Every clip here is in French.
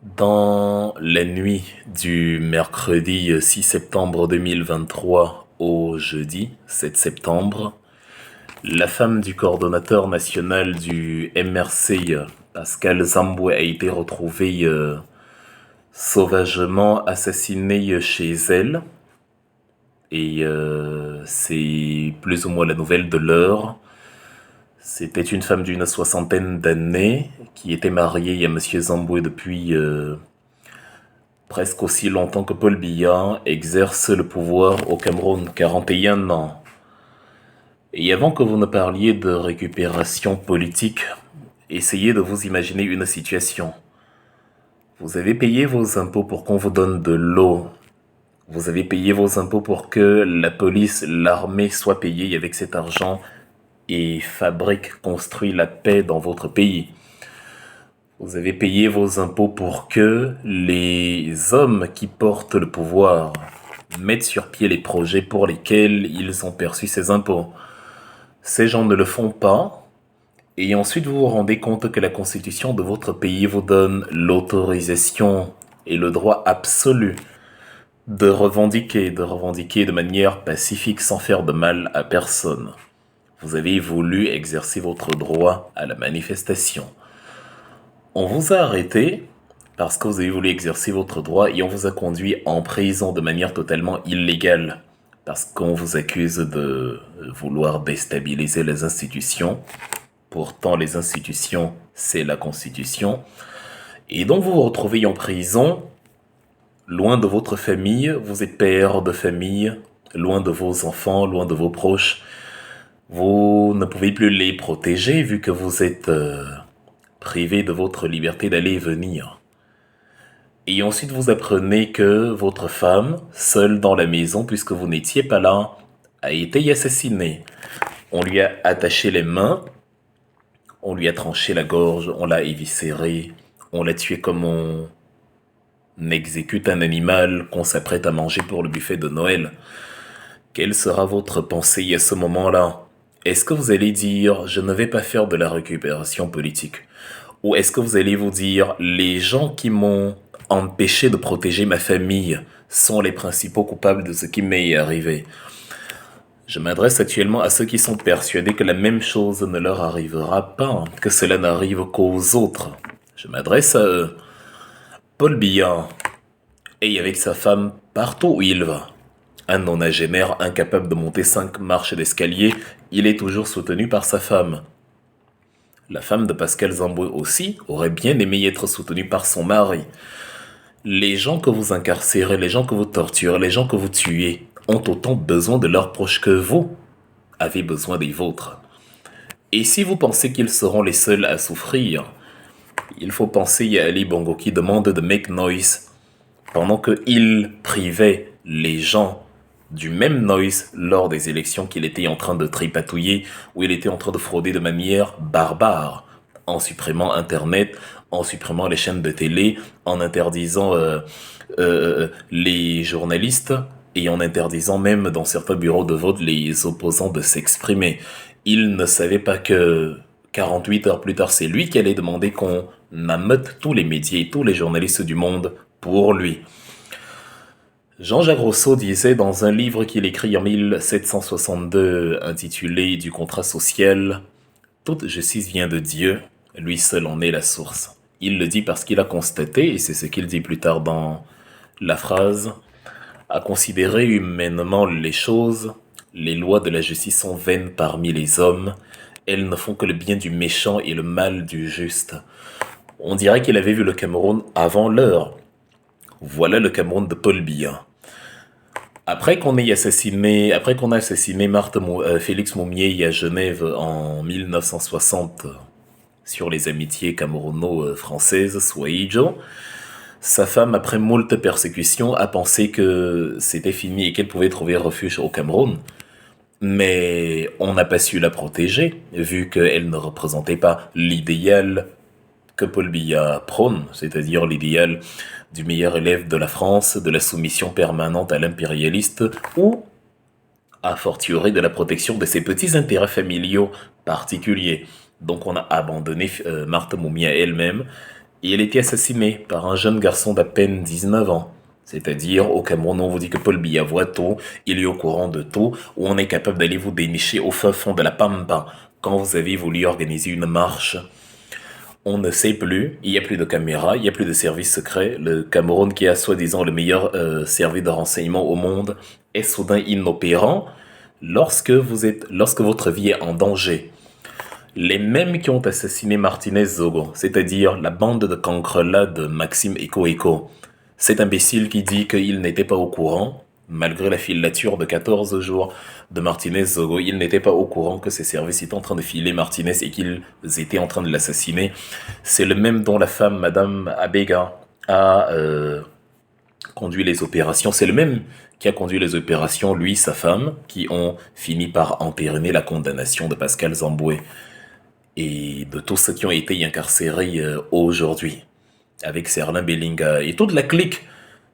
Dans la nuit du mercredi 6 septembre 2023 au jeudi 7 septembre, la femme du coordonnateur national du MRC, Pascal Zamboué, a été retrouvée sauvagement assassinée chez elle. Et c'est plus ou moins la nouvelle de l'heure. C'était une femme d'une soixantaine d'années qui était mariée à Monsieur Zamboué depuis presque aussi longtemps que Paul Biya exerce le pouvoir au Cameroun, 41 ans. Et avant que vous ne parliez de récupération politique, essayez de vous imaginer une situation. Vous avez payé vos impôts pour qu'on vous donne de l'eau. Vous avez payé vos impôts pour que la police, l'armée soient payés avec cet argent et fabrique, construit la paix dans votre pays. Vous avez payé vos impôts pour que les hommes qui portent le pouvoir mettent sur pied les projets pour lesquels ils ont perçu ces impôts. Ces gens ne le font pas, et ensuite vous vous rendez compte que la constitution de votre pays vous donne l'autorisation et le droit absolu de revendiquer de manière pacifique sans faire de mal à personne. Vous avez voulu exercer votre droit à la manifestation. On vous a arrêté parce que vous avez voulu exercer votre droit et on vous a conduit en prison de manière totalement illégale parce qu'on vous accuse de vouloir déstabiliser les institutions. Pourtant, les institutions, c'est la Constitution. Et donc, vous vous retrouvez en prison, loin de votre famille, vous êtes père de famille, loin de vos enfants, loin de vos proches. Vous ne pouvez plus les protéger vu que vous êtes privé de votre liberté d'aller et venir. Et ensuite, vous apprenez que votre femme, seule dans la maison, puisque vous n'étiez pas là, a été assassinée. On lui a attaché les mains, on lui a tranché la gorge, on l'a éviscérée, on l'a tué comme on exécute un animal qu'on s'apprête à manger pour le buffet de Noël. Quelle sera votre pensée à ce moment-là? Est-ce que vous allez dire « je ne vais pas faire de la récupération politique » ou est-ce que vous allez vous dire « les gens qui m'ont empêché de protéger ma famille sont les principaux coupables de ce qui m'est arrivé ?» Je m'adresse actuellement à ceux qui sont persuadés que la même chose ne leur arrivera pas, que cela n'arrive qu'aux autres. Je m'adresse à eux. Paul Biya est avec sa femme partout où il va. Un nonagénaire incapable de monter 5 marches d'escalier, il est toujours soutenu par sa femme. La femme de Pascal Zamboué aussi aurait bien aimé être soutenue par son mari. Les gens que vous incarcérez, les gens que vous torturez, les gens que vous tuez ont autant besoin de leurs proches que vous avez besoin des vôtres. Et si vous pensez qu'ils seront les seuls à souffrir, il faut penser à Ali Bongo qui demande de make noise pendant qu'il privait les gens du même noise lors des élections qu'il était en train de tripatouiller, où il était en train de frauder de manière barbare, en supprimant Internet, en supprimant les chaînes de télé, en interdisant les journalistes et en interdisant même dans certains bureaux de vote les opposants de s'exprimer. Il ne savait pas que 48 heures plus tard, c'est lui qui allait demander qu'on ameute tous les médias et tous les journalistes du monde pour lui. Jean-Jacques Rousseau disait dans un livre qu'il écrit en 1762 intitulé « Du contrat social », « Toute justice vient de Dieu, lui seul en est la source ». Il le dit parce qu'il a constaté, et c'est ce qu'il dit plus tard dans la phrase, « À considérer humainement les choses, les lois de la justice sont vaines parmi les hommes, elles ne font que le bien du méchant et le mal du juste. » On dirait qu'il avait vu le Cameroun avant l'heure. Voilà le Cameroun de Paul Biya. Après qu'on a assassiné Félix Moumié à Genève en 1960 sur les amitiés camerouno-françaises, Swaijo, sa femme, après moult persécutions, a pensé que c'était fini et qu'elle pouvait trouver refuge au Cameroun. Mais on n'a pas su la protéger, vu qu'elle ne représentait pas l'idéal que Paul Biya prône, c'est-à-dire l'idéal du meilleur élève de la France, de la soumission permanente à l'impérialiste, ou, a fortiori, de la protection de ses petits intérêts familiaux particuliers. Donc on a abandonné Marthe Moumia elle-même, Et il a été assassiné par un jeune garçon d'à peine 19 ans. C'est-à-dire, au Cameroun, on vous dit que Paul Biya voit tout, il est au courant de tout, où on est capable d'aller vous dénicher au fin fond de la Pampa. Quand vous avez voulu organiser une marche, on ne sait plus, il n'y a plus de caméras, il n'y a plus de services secrets. Le Cameroun, qui a soi-disant le meilleur service de renseignement au monde, est soudain inopérant lorsque votre vie est en danger. Les mêmes qui ont assassiné Martinez Zogo, c'est-à-dire la bande de cancrelats de Maxime Eko, cet imbécile qui dit qu'il n'était pas au courant, malgré la filature de 14 jours de Martinez Zogo, il n'était pas au courant que ses services étaient en train de filer Martinez et qu'ils étaient en train de l'assassiner. C'est le même dont la femme, Madame Abega, a conduit les opérations. C'est le même qui a conduit les opérations, lui, sa femme, qui ont fini par entériner la condamnation de Pascal Zamboué et de tous ceux qui ont été incarcérés aujourd'hui, avec Serlin Bellinga et toute la clique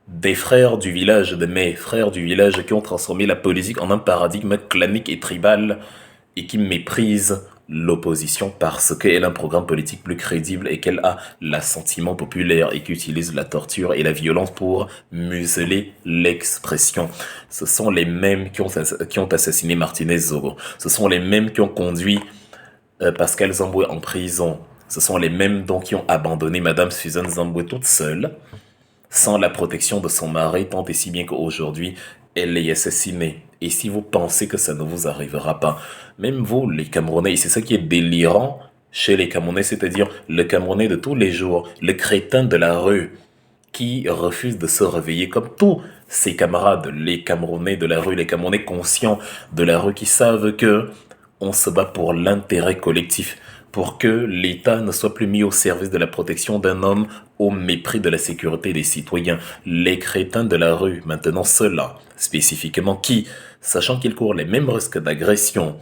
des frères du village, de mes frères du village qui ont transformé la politique en un paradigme clanique et tribal et qui méprisent l'opposition parce qu'elle a un programme politique plus crédible et qu'elle a l'assentiment populaire et qui utilise la torture et la violence pour museler l'expression. Ce sont les mêmes qui ont assassiné Martinez Zogo. Ce sont les mêmes qui ont conduit Pascal Zamboué en prison. Ce sont les mêmes donc qui ont abandonné Madame Suzanne Zamboué toute seule, sans la protection de son mari, tant et si bien qu'aujourd'hui, elle l'est assassinée. Et si vous pensez que ça ne vous arrivera pas, même vous, les Camerounais, et c'est ça qui est délirant chez les Camerounais, c'est-à-dire le Camerounais de tous les jours, le crétin de la rue, qui refuse de se réveiller comme tous ses camarades, les Camerounais de la rue, les Camerounais conscients de la rue, qui savent que on se bat pour l'intérêt collectif, pour que l'État ne soit plus mis au service de la protection d'un homme au mépris de la sécurité des citoyens. Les crétins de la rue, maintenant ceux-là, spécifiquement qui, sachant qu'ils courent les mêmes risques d'agression,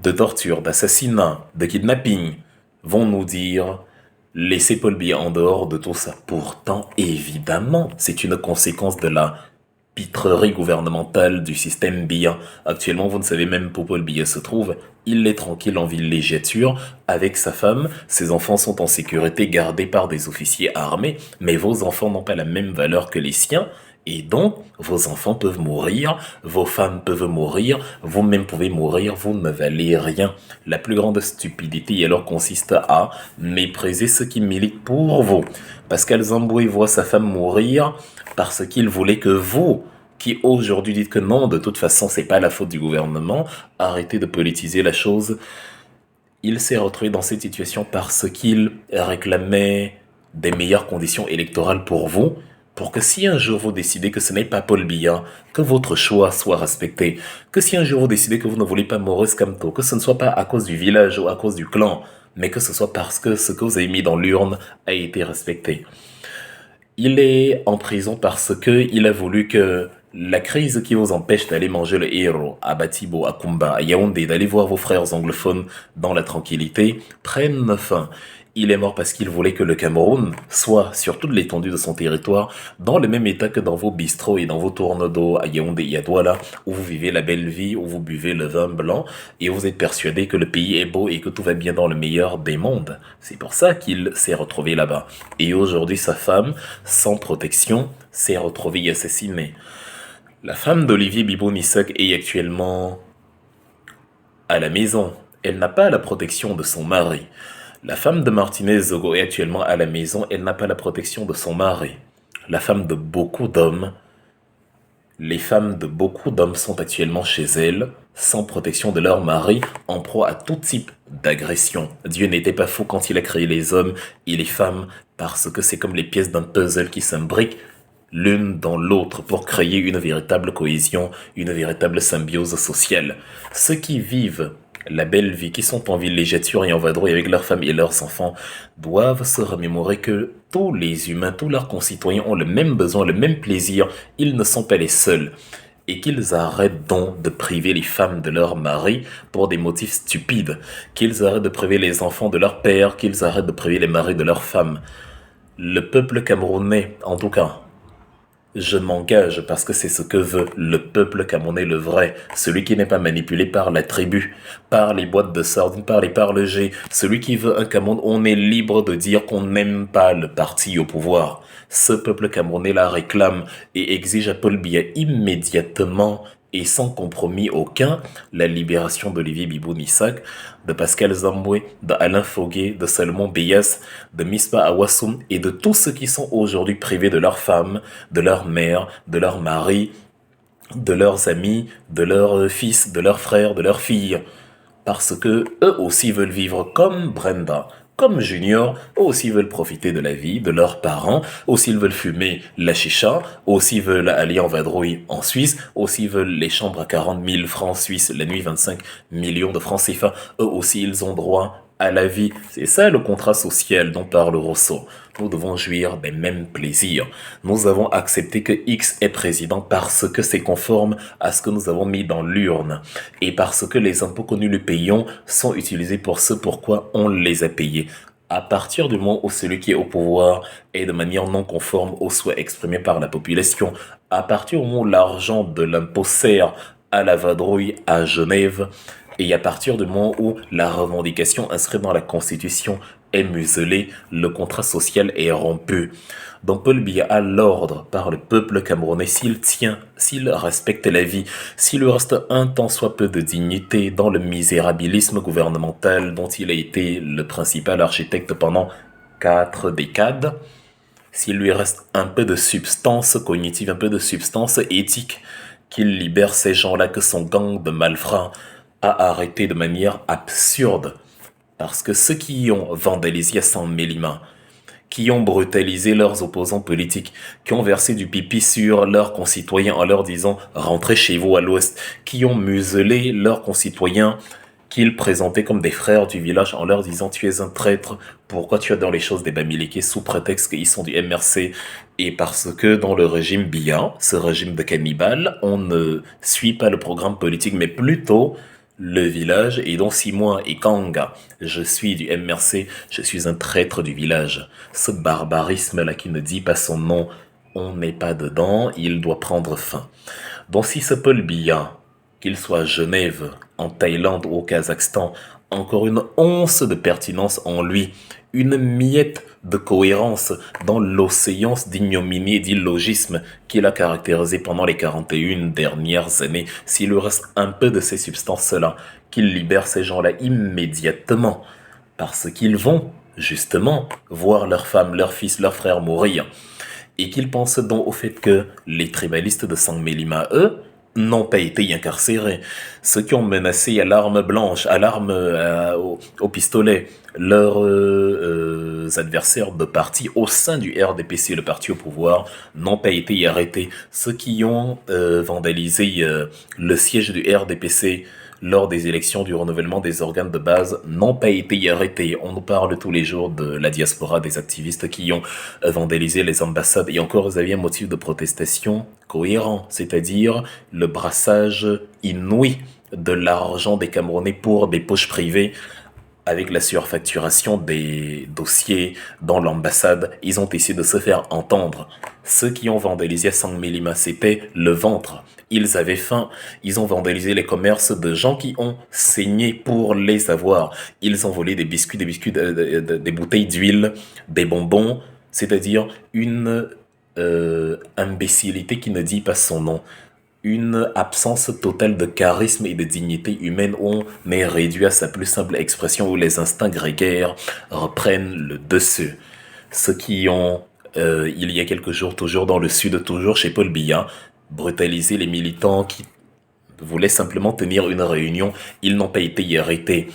de torture, d'assassinat, de kidnapping, vont nous dire laissez Paul Biya en dehors de tout ça. Pourtant, évidemment, c'est une conséquence de la pitrerie gouvernementale du système Biya. Actuellement, vous ne savez même pas où Paul Biya se trouve. Il est tranquille en villégiature avec sa femme. Ses enfants sont en sécurité, gardés par des officiers armés. Mais vos enfants n'ont pas la même valeur que les siens. Et donc, vos enfants peuvent mourir, vos femmes peuvent mourir, vous-même pouvez mourir, vous ne valez rien. La plus grande stupidité alors consiste à mépriser ceux qui militent pour vous. Pascal Zamboué voit sa femme mourir parce qu'il voulait que vous, qui aujourd'hui dites que non, de toute façon, c'est pas la faute du gouvernement, arrêtez de politiser la chose. Il s'est retrouvé dans cette situation parce qu'il réclamait des meilleures conditions électorales pour vous, pour que si un jour vous décidez que ce n'est pas Paul Biya, que votre choix soit respecté, que si un jour vous décidez que vous ne voulez pas Maurice Kamto, que ce ne soit pas à cause du village ou à cause du clan, mais que ce soit parce que ce que vous avez mis dans l'urne a été respecté. Il est en prison parce que il a voulu que la crise qui vous empêche d'aller manger le héros à Batibo, à Kumba, à Yaoundé, d'aller voir vos frères anglophones dans la tranquillité, prenne fin. Il est mort parce qu'il voulait que le Cameroun soit, sur toute l'étendue de son territoire, dans le même état que dans vos bistrots et dans vos tournes d'eau à Yaoundé et à Douala, où vous vivez la belle vie, où vous buvez le vin blanc, et vous êtes persuadé que le pays est beau et que tout va bien dans le meilleur des mondes. C'est pour ça qu'il s'est retrouvé là-bas. Et aujourd'hui, sa femme, sans protection, s'est retrouvée assassinée. La femme d'Olivier Bibo-Missac est actuellement à la maison. Elle n'a pas la protection de son mari. La femme de Martinez Zogo est actuellement à la maison, elle n'a pas la protection de son mari. La femme de beaucoup d'hommes, les femmes de beaucoup d'hommes sont actuellement chez elles, sans protection de leur mari, en proie à tout type d'agression. Dieu n'était pas fou quand il a créé les hommes et les femmes, parce que c'est comme les pièces d'un puzzle qui s'imbriquent l'une dans l'autre pour créer une véritable cohésion, une véritable symbiose sociale. Ceux qui vivent la belle vie, qui sont en villégiature et en vadrouille avec leurs femmes et leurs enfants, doivent se remémorer que tous les humains, tous leurs concitoyens ont le même besoin, le même plaisir, ils ne sont pas les seuls. Et qu'ils arrêtent donc de priver les femmes de leur mari pour des motifs stupides, qu'ils arrêtent de priver les enfants de leur père, qu'ils arrêtent de priver les maris de leurs femmes. Le peuple camerounais, en tout cas, Je m'engage parce que c'est ce que veut le peuple camerounais, le vrai, celui qui n'est pas manipulé par la tribu, par les boîtes de sardines, par les parlégers, celui qui veut un Cameroun où on est libre de dire qu'on n'aime pas le parti au pouvoir. Ce peuple camerounais la réclame et exige à Paul Biya immédiatement et sans compromis aucun la libération d'Olivier Biboun-Isaac, de Pascal Zamboué, de Alain Foguet, de Salomon Beyas, de Mispa Awassoum et de tous ceux qui sont aujourd'hui privés de leurs femmes, de leurs mères, de leurs maris, de leurs amis, de leurs fils, de leurs frères, de leurs filles. Parce que eux aussi veulent vivre comme Brenda, comme Junior, eux aussi veulent profiter de la vie de leurs parents, aussi ils veulent fumer la chicha, aussi veulent aller en vadrouille en Suisse, aussi veulent les chambres à 40 000 francs suisses, la nuit 25 millions de francs CFA, eux aussi ils ont droit à la vie. C'est ça le contrat social dont parle Rousseau. Nous devons jouir des mêmes plaisirs. Nous avons accepté que X est président parce que c'est conforme à ce que nous avons mis dans l'urne et parce que les impôts que nous lui payons sont utilisés pour ce pourquoi on les a payés. À partir du moment où celui qui est au pouvoir est de manière non conforme aux souhaits exprimés par la population, à partir du moment où l'argent de l'impôt sert à la vadrouille à Genève, et à partir du moment où la revendication inscrite dans la Constitution est muselée, le contrat social est rompu. Donc Paul Biya a l'ordre par le peuple camerounais, s'il tient, s'il respecte la vie, s'il lui reste un tant soit peu de dignité dans le misérabilisme gouvernemental dont il a été le principal architecte pendant 4 décades, s'il lui reste un peu de substance cognitive, un peu de substance éthique, qu'il libère ces gens-là que son gang de malfrats a arrêté de manière absurde. Parce que ceux qui ont vandalisé à San Mélima, qui ont brutalisé leurs opposants politiques, qui ont versé du pipi sur leurs concitoyens en leur disant « rentrez chez vous à l'ouest », qui ont muselé leurs concitoyens qu'ils présentaient comme des frères du village en leur disant « tu es un traître, pourquoi tu as dans les choses des Bamileke sous prétexte qu'ils sont du MRC ?» Et parce que dans le régime Biya, ce régime de cannibales, on ne suit pas le programme politique, mais plutôt le village, et donc si moi et Kanga, je suis du MRC, je suis un traître du village. Ce barbarisme-là qui ne dit pas son nom, on n'est pas dedans, il doit prendre fin. Donc si ce Paul Biya, qu'il soit à Genève, en Thaïlande ou au Kazakhstan, encore une once de pertinence en lui, une miette de cohérence dans l'océan d'ignominie et d'illogisme qu'il a caractérisé pendant les 41 dernières années, s'il lui reste un peu de ces substances-là, qu'il libère ces gens-là immédiatement, parce qu'ils vont, justement, voir leurs femmes, leurs fils, leurs frères mourir, et qu'ils pensent donc au fait que les tribalistes de San Mélima, eux, n'ont pas été incarcérés. Ceux qui ont menacé à l'arme blanche, à l'arme au pistolet, leurs adversaires de parti au sein du RDPC, le parti au pouvoir, n'ont pas été arrêtés. Ceux qui ont vandalisé le siège du RDPC lors des élections du renouvellement des organes de base n'ont pas été arrêtés. On nous parle tous les jours de la diaspora, des activistes qui ont vandalisé les ambassades et encore vous aviez un motif de protestation cohérent, c'est-à-dire le brassage inouï de l'argent des Camerounais pour des poches privées avec la surfacturation des dossiers dans l'ambassade, ils ont essayé de se faire entendre. Ceux qui ont vandalisé à San Mélima, c'était le ventre. Ils avaient faim. Ils ont vandalisé les commerces de gens qui ont saigné pour les avoir. Ils ont volé des biscuits, des bouteilles d'huile, des bonbons, c'est-à-dire une imbécilité qui ne dit pas son nom. Une absence totale de charisme et de dignité humaine où on est réduit à sa plus simple expression, où les instincts grégaires reprennent le dessus. Ceux qui ont, il y a quelques jours, toujours dans le sud, toujours chez Paul Biya, brutalisé les militants qui voulaient simplement tenir une réunion, ils n'ont pas été arrêtés.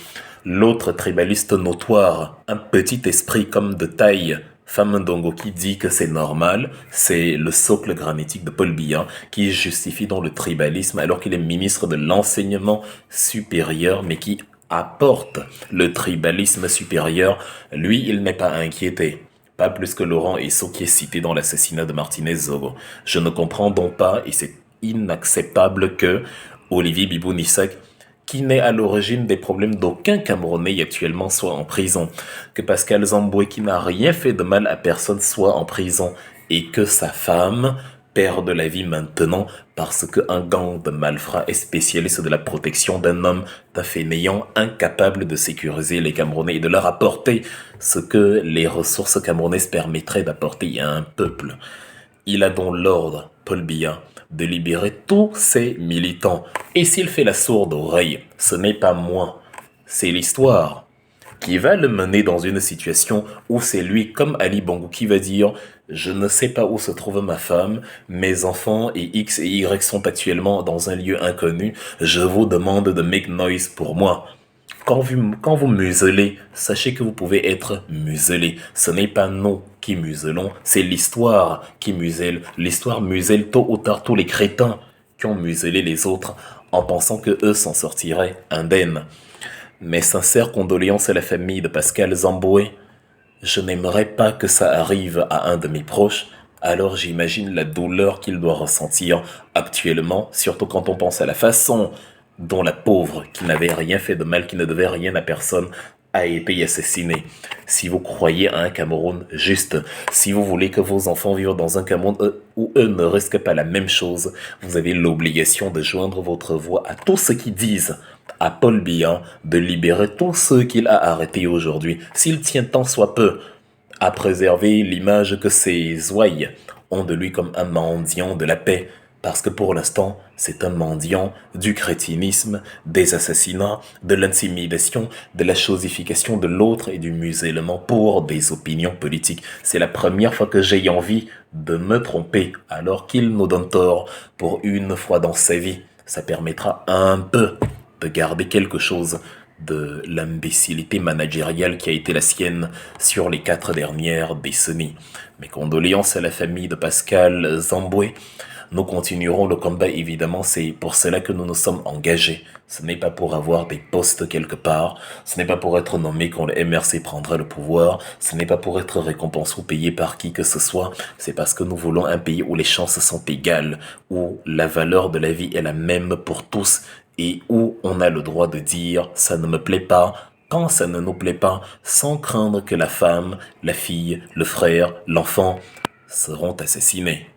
L'autre tribaliste notoire, un petit esprit comme de taille, Famandongo qui dit que c'est normal, c'est le socle granitique de Paul Biya qui justifie dans le tribalisme alors qu'il est ministre de l'enseignement supérieur mais qui apporte le tribalisme supérieur. Lui, il n'est pas inquiété. Pas plus que Laurent Esso qui est cité dans l'assassinat de Martinez Zogo. Je ne comprends donc pas et c'est inacceptable que Olivier Biboun-Isaac qui n'est à l'origine des problèmes d'aucun Camerounais actuellement soit en prison, que Pascal Zamboué qui n'a rien fait de mal à personne soit en prison, et que sa femme perdent la vie maintenant parce qu'un gang de malfrats est spécialiste de la protection d'un homme, d'un fainéant incapable de sécuriser les Camerounais et de leur apporter ce que les ressources camerounaises permettraient d'apporter à un peuple. Il a donc l'ordre, Paul Biya, de libérer tous ses militants. Et s'il fait la sourde oreille, ce n'est pas moi, c'est l'histoire qui va le mener dans une situation où c'est lui, comme Ali Bongo, qui va dire « Je ne sais pas où se trouve ma femme, mes enfants et X et Y sont actuellement dans un lieu inconnu, je vous demande de make noise pour moi ». Quand vous muselez, sachez que vous pouvez être muselé. Ce n'est pas nous qui muselons, c'est l'histoire qui muselle. L'histoire muselle tôt ou tard tous les crétins qui ont muselé les autres en pensant que eux s'en sortiraient indemnes. Mes sincères condoléances à la famille de Pascal Zamboué. Je n'aimerais pas que ça arrive à un de mes proches, alors j'imagine la douleur qu'il doit ressentir actuellement, surtout quand on pense à la façon dont la pauvre, qui n'avait rien fait de mal, qui ne devait rien à personne, a été assassinée. Si vous croyez à un Cameroun juste, si vous voulez que vos enfants vivent dans un Cameroun où eux ne risquent pas la même chose, vous avez l'obligation de joindre votre voix à tous ceux qui disent à Paul Biya de libérer tous ceux qu'il a arrêtés aujourd'hui, s'il tient tant soit peu à préserver l'image que ses ouailles ont de lui comme un mendiant de la paix, parce que pour l'instant, c'est un mendiant du crétinisme, des assassinats, de l'intimidation, de la chosification de l'autre et du musellement pour des opinions politiques. C'est la première fois que j'ai envie de me tromper, alors qu'il nous donne tort pour une fois dans sa vie. Ça permettra un peu de garder quelque chose de l'imbécilité managériale qui a été la sienne sur les 4 dernières décennies. Mes condoléances à la famille de Pascal Zamboué. Nous continuerons le combat, évidemment, c'est pour cela que nous nous sommes engagés. Ce n'est pas pour avoir des postes quelque part, ce n'est pas pour être nommé quand le MRC prendra le pouvoir, ce n'est pas pour être récompensé ou payé par qui que ce soit, c'est parce que nous voulons un pays où les chances sont égales, où la valeur de la vie est la même pour tous et où on a le droit de dire « ça ne me plaît pas », quand ça ne nous plaît pas, sans craindre que la femme, la fille, le frère, l'enfant seront assassinés.